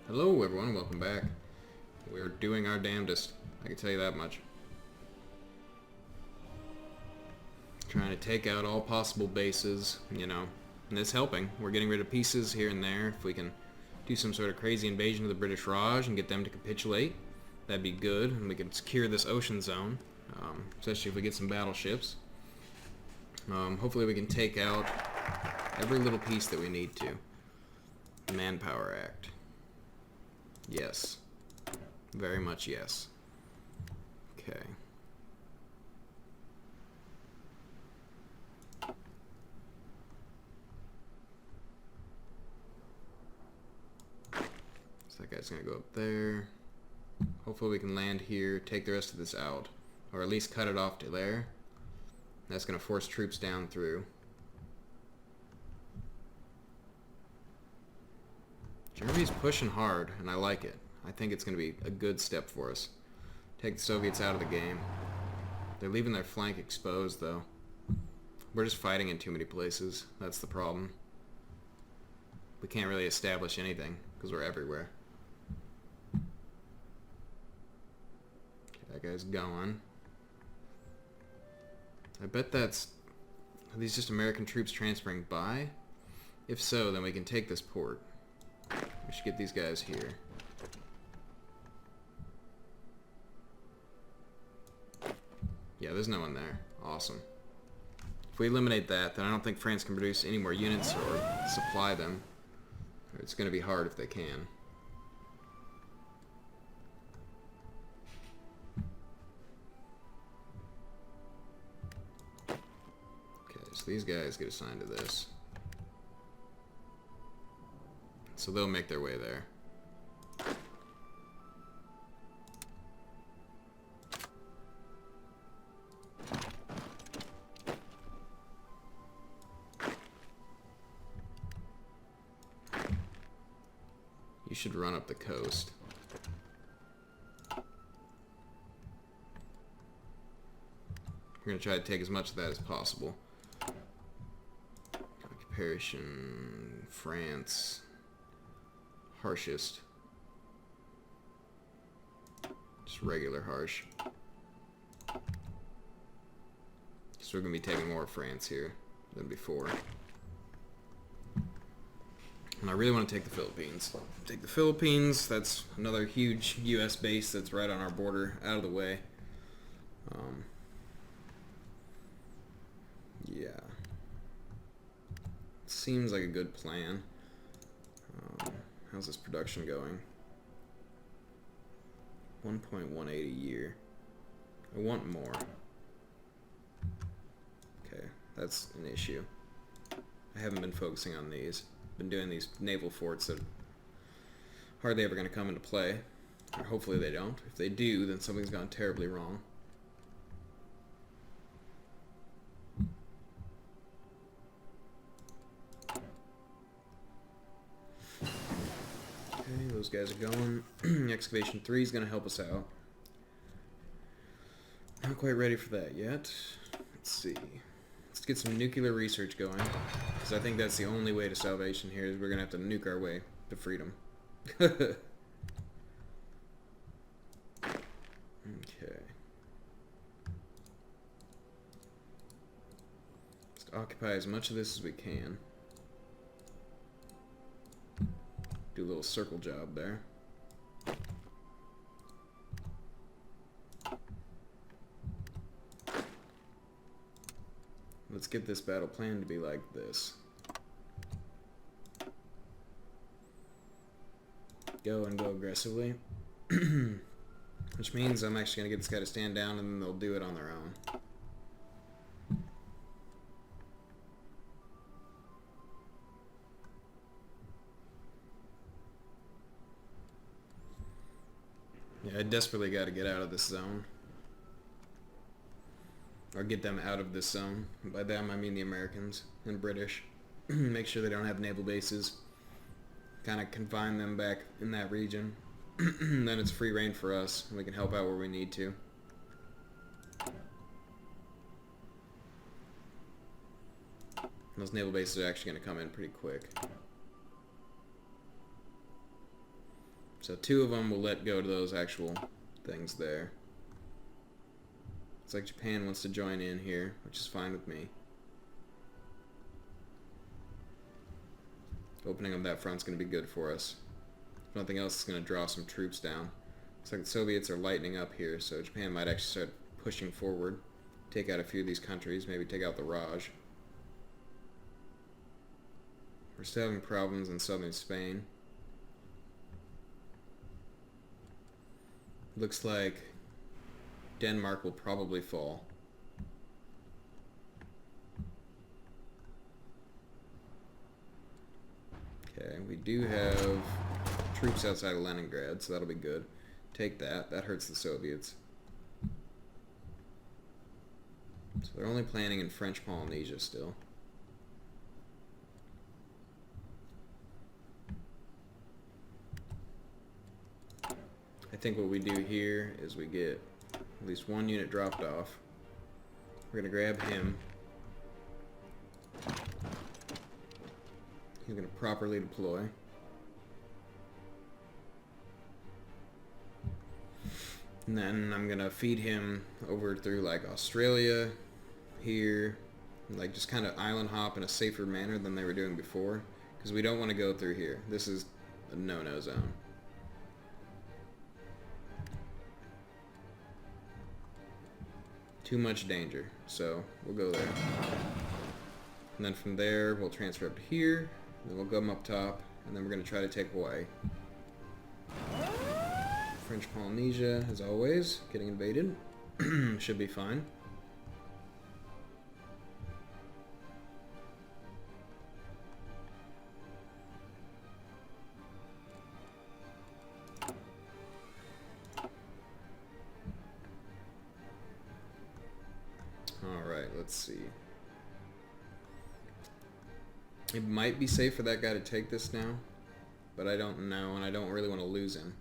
Hello everyone, welcome back. We're doing our damnedest, I can tell you that much. Trying to take out all possible bases, you know, and it's helping. We're getting rid of pieces here and there. If we can do some sort of crazy invasion of the British Raj and get them to capitulate, that'd be good, and we could secure this ocean zone, especially if we get some battleships. Hopefully we can take out every little piece that we need to. The Manpower Act. Yes. Very much yes. Okay. So that guy's gonna go up there. Hopefully we can land here, take the rest of this out. Or at least cut it off to there. That's gonna force troops down through. Germany's pushing hard, and I like it. I think it's going to be a good step for us. Take the Soviets out of the game. They're leaving their flank exposed, though. We're just fighting in too many places. That's the problem. We can't really establish anything, because we're everywhere. Okay, that guy's going. I bet that's... Are these just American troops transferring by? If so, then we can take this port. We should get these guys here. Yeah, there's no one there. Awesome. If we eliminate that, then I don't think France can produce any more units or supply them. It's going to be hard if they can. Okay, so these guys get assigned to this. So they'll make their way there. You should run up the coast. We're going to try to take as much of that as possible. Occupation, France... harshest. Just regular harsh. So we're going to be taking more of France here than before. And I really want to take the Philippines. Take the Philippines, that's another huge US base that's right on our border, out of the way. Yeah. Seems like a good plan. How's this production going? 1.18 a year. I want more. Okay, that's an issue. I haven't been focusing on these. Been doing these naval forts that are hardly ever going to come into play. Or hopefully they don't. If they do, then something's gone terribly wrong. Okay, those guys are going. Excavation 3 is going to help us out. Not quite ready for that yet. Let's see. Let's get some nuclear research going. Because I think that's the only way to salvation here, is we're going to have to nuke our way to freedom. Okay. Let's occupy as much of this as we can. Do a little circle job there. Let's get this battle plan to be like this. Go and go aggressively. Which means I'm actually going to get this guy to stand down and then they'll do it on their own. Yeah, I desperately got to get out of this zone. Or get them out of this zone. By them, I mean the Americans and British. Make sure they don't have naval bases. Kind of confine them back in that region. Then it's free reign for us, and we can help out where we need to. Those naval bases are actually going to come in pretty quick. So 2 of them will let go to those actual things there. It's like Japan wants to join in here, which is fine with me. Opening up that front's going to be good for us. If nothing else, it's going to draw some troops down. Looks like the Soviets are lightening up here, so Japan might actually start pushing forward. Take out a few of these countries, maybe take out the Raj. We're still having problems in southern Spain. Looks like Denmark will probably fall. Okay, we do have troops outside of Leningrad, so that'll be good. Take that. That hurts the Soviets. So they're only planning in French Polynesia still. I think what we do here is we get at least 1 unit dropped off. We're going to grab him. He's going to properly deploy. And then I'm going to feed him over through like Australia, here, like just kind of island hop in a safer manner than they were doing before. Because we don't want to go through here. This is a no-no zone. Too much danger, so we'll go there. And then from there, we'll transfer up to here, then we'll come up top, and then we're going to try to take Hawaii. French Polynesia, as always, getting invaded. Should be fine. Alright, let's see. It might be safe for that guy to take this now, but I don't know, and I don't really want to lose him.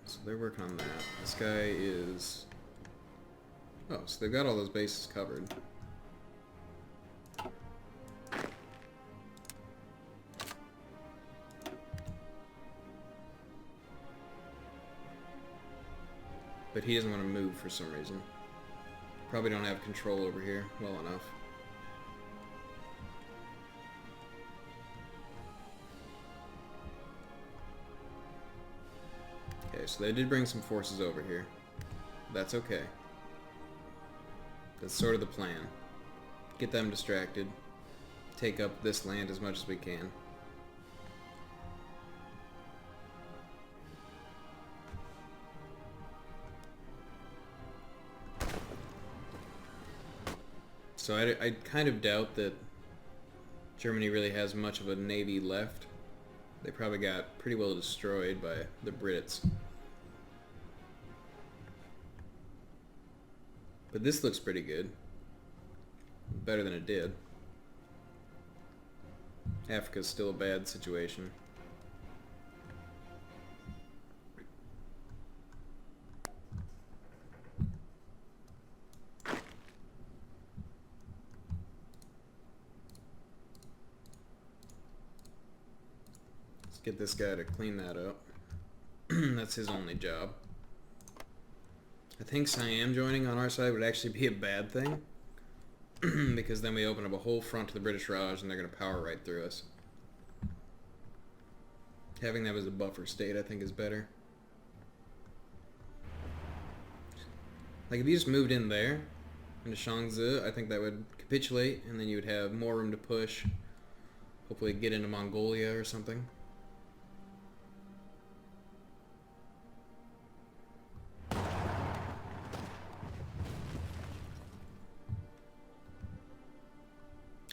So they're working on that. This guy is... Oh, so they've got all those bases covered. But he doesn't want to move for some reason. Probably don't have control over here well enough. Okay, so they did bring some forces over here. That's okay. That's sort of the plan. Get them distracted. Take up this land as much as we can. So I kind of doubt that Germany really has much of a navy left. They probably got pretty well destroyed by the Brits. But this looks pretty good. Better than it did. Africa's still a bad situation. Get this guy to clean that up. That's his only job. I think Siam joining on our side would actually be a bad thing. Because then we open up a whole front to the British Raj and they're going to power right through us. Having them as a buffer state I think is better. Like if you just moved in there, into Shangzi, I think that would capitulate and then you would have more room to push. Hopefully get into Mongolia or something.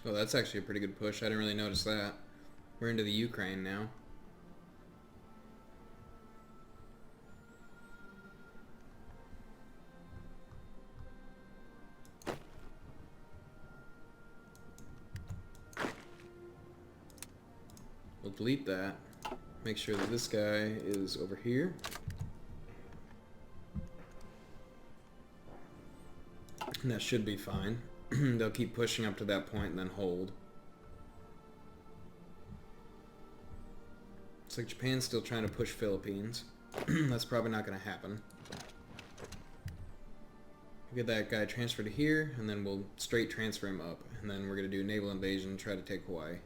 Oh, that's actually a pretty good push. I didn't really notice that. We're into the Ukraine now. We'll delete that. Make sure that this guy is over here. And that should be fine. they'll keep pushing up to that point and then hold. Looks like Japan's still trying to push Philippines. That's probably not going to happen. We'll get that guy transferred to here, and then we'll straight transfer him up. And then we're going to do naval invasion, try to take Hawaii.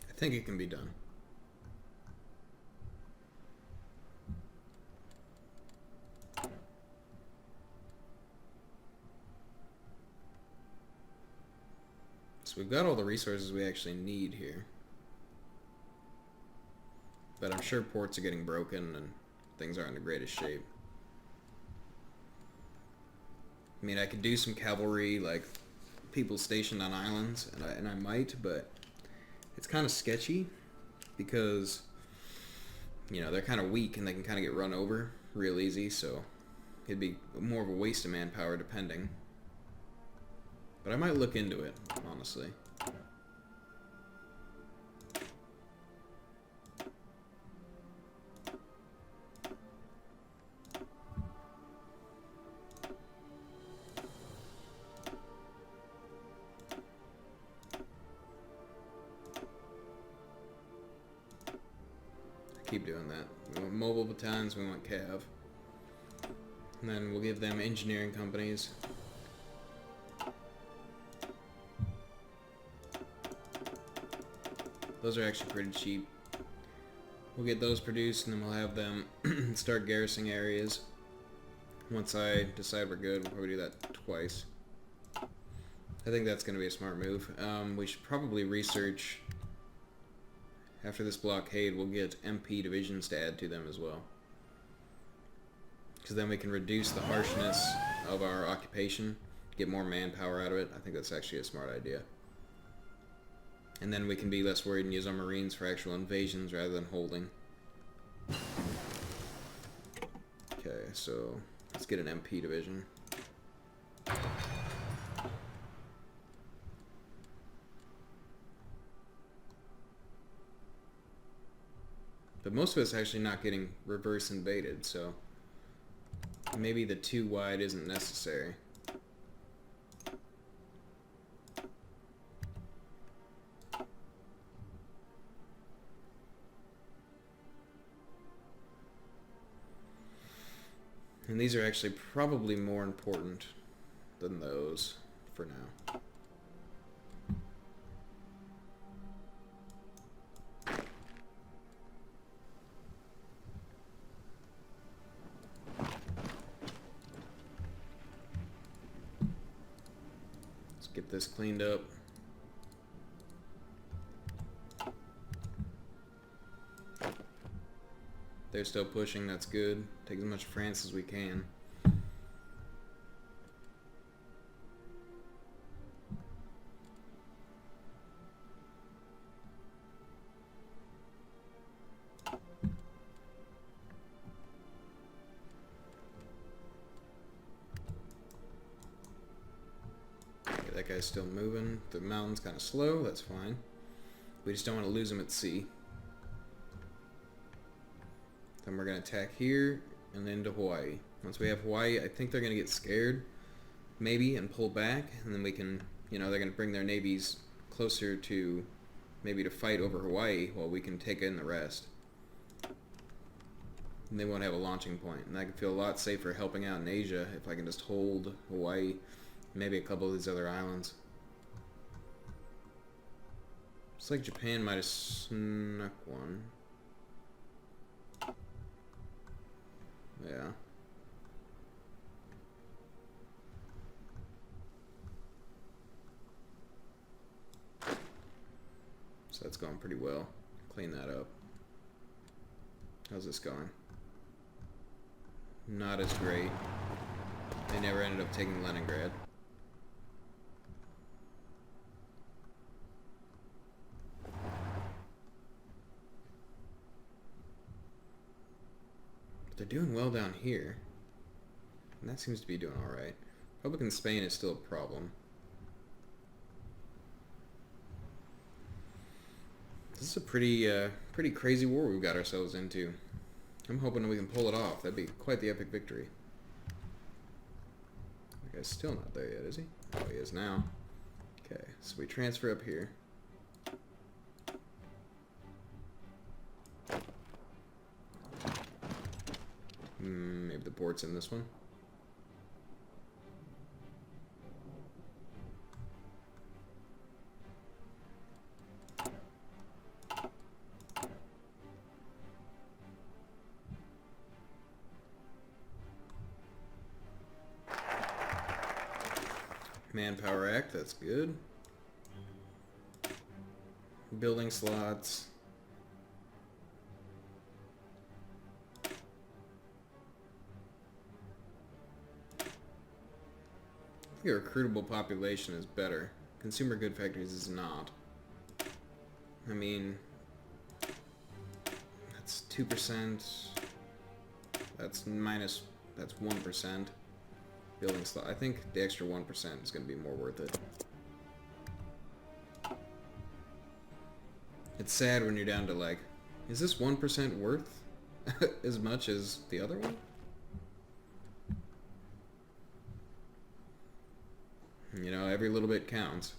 I think it can be done. So we've got all the resources we actually need here. But I'm sure ports are getting broken and things aren't in the greatest shape. I mean, I could do some cavalry, like people stationed on islands, and I might, but it's kind of sketchy because, you know, they're kind of weak and they can kind of get run over real easy, so it'd be more of a waste of manpower depending. But I might look into it, honestly. Keep doing that. We want mobile battalions, we want cav. And then we'll give them engineering companies. Those are actually pretty cheap. We'll get those produced and then we'll have them start garrisoning areas. Once I decide we're good, we'll probably do that twice. I think that's going to be a smart move. We should probably research, after this blockade, we'll get MP divisions to add to them as well. Because then we can reduce the harshness of our occupation, get more manpower out of it. I think that's actually a smart idea. And then we can be less worried and use our Marines for actual invasions rather than holding. Okay, so let's get an MP division. But most of us actually not getting reverse invaded, so maybe the 2 wide isn't necessary. And these are actually probably more important than those for now. Let's get this cleaned up. They're still pushing, that's good. Take as much France as we can. Okay, that guy's still moving. The mountain's kind of slow, that's fine. We just don't want to lose him at sea. Then we're going to attack here and then to Hawaii. Once we have Hawaii, I think they're going to get scared, maybe, and pull back. And then we can, you know, they're going to bring their navies closer to, maybe to fight over Hawaii while we can take in the rest. And they won't have a launching point. And I can feel a lot safer helping out in Asia if I can just hold Hawaii, maybe a couple of these other islands. Looks like Japan might have snuck one. Yeah. So that's going pretty well. Clean that up. How's this going? Not as great. They never ended up taking Leningrad. They're doing well down here. And that seems to be doing alright. Republican Spain is still a problem. This is a pretty crazy war we've got ourselves into. I'm hoping we can pull it off. That'd be quite the epic victory. guy's still not there yet, is he? Oh, he is now. Okay, so we transfer up here. Maybe the port's in this one. Manpower Act, that's good. Building slots. I think a recruitable population is better. Consumer good factories is not. I mean, that's 2%. That's 1%. Building slot. I think the extra 1% is going to be more worth it. It's sad when you're down to like, is this 1% worth as much as the other one? You know, every little bit counts.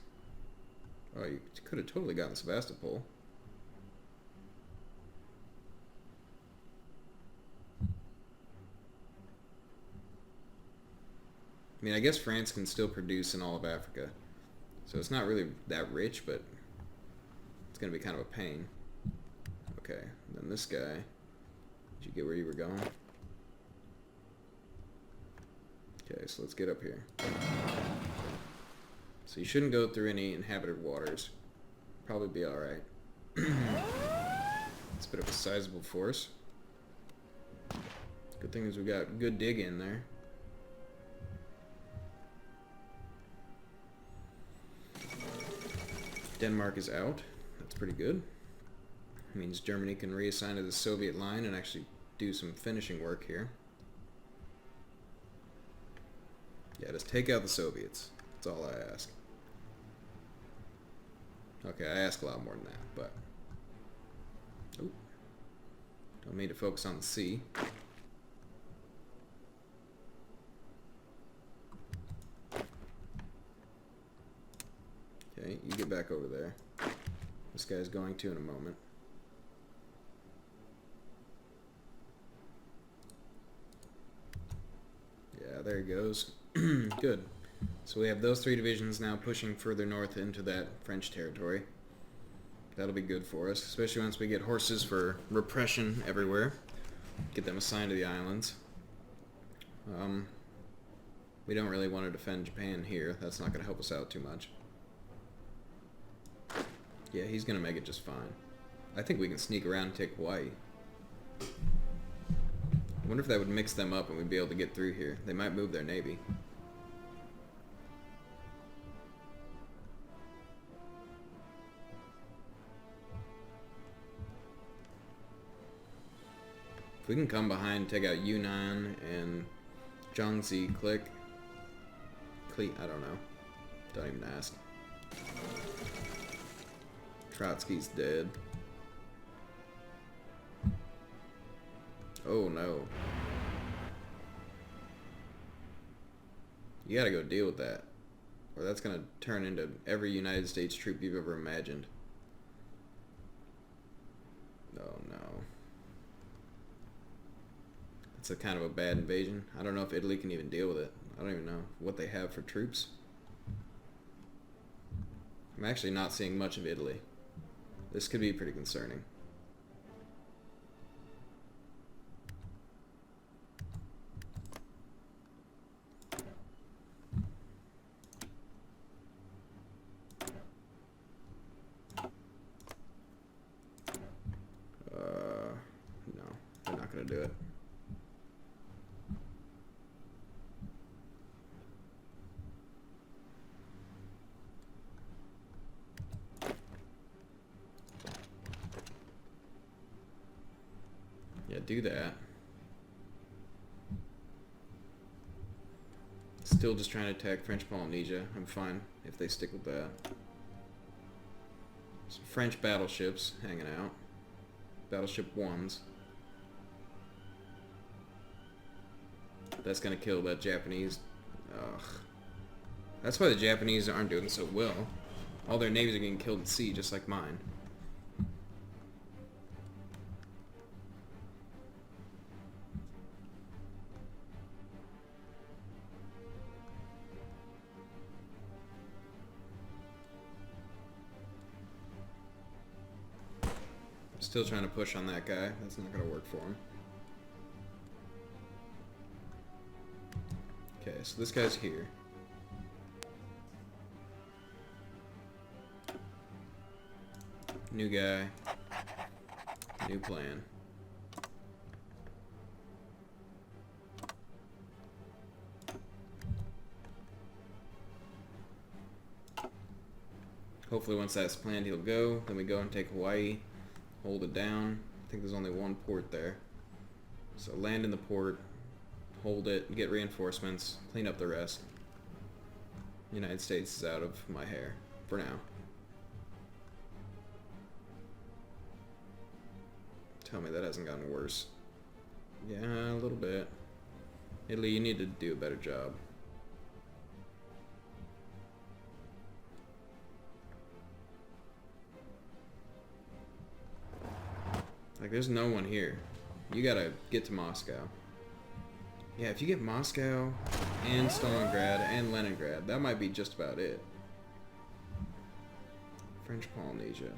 Oh, you could have totally gotten Sebastopol. I mean, I guess France can still produce in all of Africa. So it's not really that rich, but it's going to be kind of a pain. Okay, and then this guy. Did you get where you were going? Okay, so let's get up here. So you shouldn't go through any inhabited waters. Probably be alright. It's a bit of a sizable force. Good thing is we got good dig in there. Denmark is out. That's pretty good. It means Germany can reassign to the Soviet line and actually do some finishing work here. Yeah, just take out the Soviets. That's all I ask. Okay, I ask a lot more than that, but... Oh. Don't mean to focus on the sea. Okay, you get back over there. This guy's going to in a moment. Yeah, there he goes. Good. So we have those three divisions now pushing further north into that French territory. That'll be good for us, especially once we get horses for repression everywhere. Get them assigned to the islands. We don't really want to defend Japan here. That's not going to help us out too much. Yeah, he's going to make it just fine. I think we can sneak around and take Hawaii. I wonder if that would mix them up and we'd be able to get through here. They might move their navy. If we can come behind and take out Yunnan and Jiangxi, I don't know. Don't even ask. Trotsky's dead. Oh no. You gotta go deal with that. Or that's gonna turn into every United States troop you've ever imagined. Oh no. It's a kind of a bad invasion. I don't know if Italy can even deal with it. I don't even know what they have for troops. I'm actually not seeing much of Italy. This could be pretty concerning. No, they're not going to do it. Yeah, do that. Still just trying to attack French Polynesia. I'm fine if they stick with that. Some French battleships hanging out. Battleship 1s. That's gonna kill that Japanese. Ugh. That's why the Japanese aren't doing so well. All their navies are getting killed at sea, just like mine. Still trying to push on that guy. That's not going to work for him. Okay, so this guy's here. New guy. New plan. Hopefully once that's planned he'll go. Then we go and take Hawaii. Hold it down. I think there's only one port there. So land in the port. Hold it. Get reinforcements. Clean up the rest. The United States is out of my hair. For now. Tell me that hasn't gotten worse. Yeah, a little bit. Italy, you need to do a better job. Like, there's no one here. You gotta get to Moscow. Yeah, if you get Moscow and Stalingrad and Leningrad, that might be just about it. French Polynesia.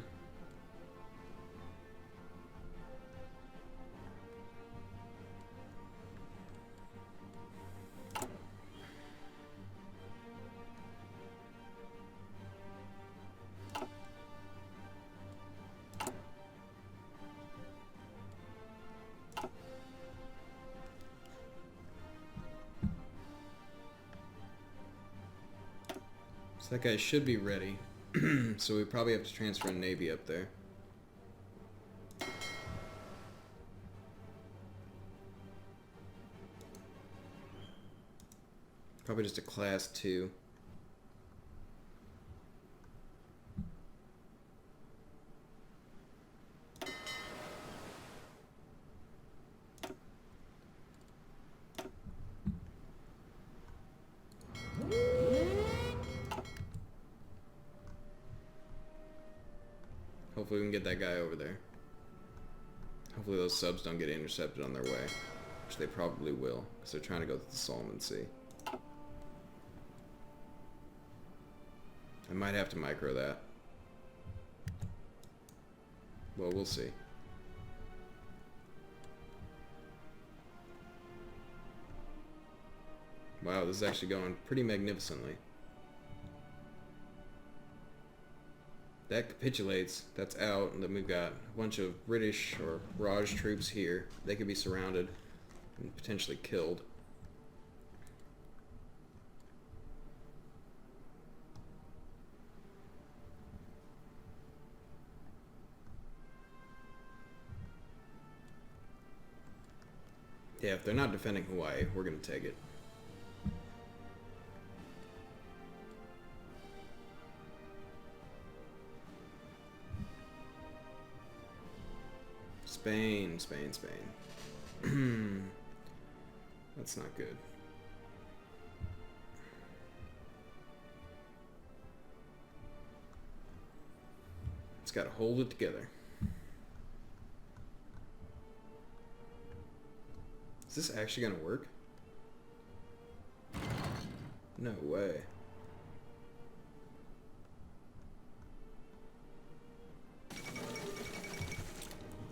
So that guy should be ready. So we probably have to transfer a navy up there. Probably just a class 2. Hopefully we can get that guy over there. Hopefully those subs don't get intercepted on their way, which they probably will, because they're trying to go through the Solomon Sea. I might have to micro that. Well, we'll see. Wow, this is actually going pretty magnificently. That capitulates, that's out, and then we've got a bunch of British or Raj troops here. They could be surrounded and potentially killed. Yeah, if they're not defending Hawaii, we're going to take it. Spain, Spain, Spain. That's not good. It's got to hold it together. Is this actually going to work? No way.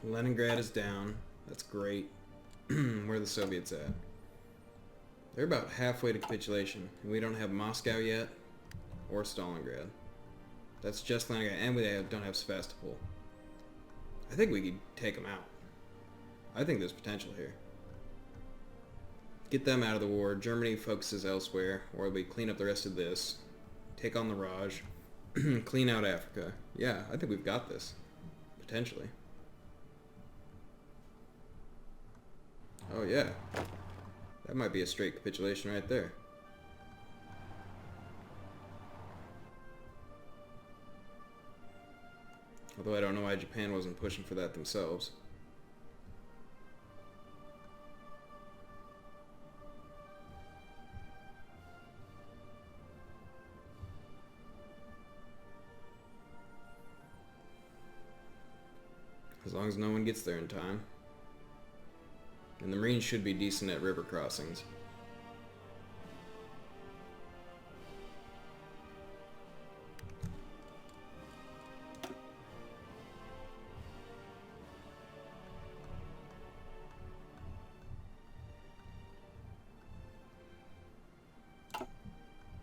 Leningrad is down. That's great. Where are the Soviets at? They're about halfway to capitulation. And we don't have Moscow yet. Or Stalingrad. That's just Leningrad. And we don't have Sevastopol. I think we could take them out. I think there's potential here. Get them out of the war. Germany focuses elsewhere. Or we clean up the rest of this. Take on the Raj. Clean out Africa. Yeah, I think we've got this. Potentially. Oh yeah, that might be a straight capitulation right there. Although I don't know why Japan wasn't pushing for that themselves. As long as no one gets there in time. And the Marines should be decent at river crossings.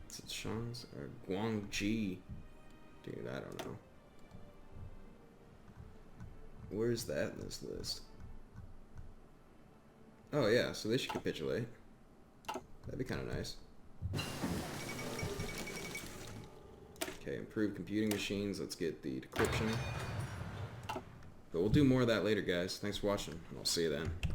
Is it Shang's or Guangji? Dude, I don't know. Where's that in this list? Oh yeah, so they should capitulate. That'd be kind of nice. Okay, improved computing machines. Let's get the decryption. But we'll do more of that later, guys. Thanks for watching, and I'll see you then.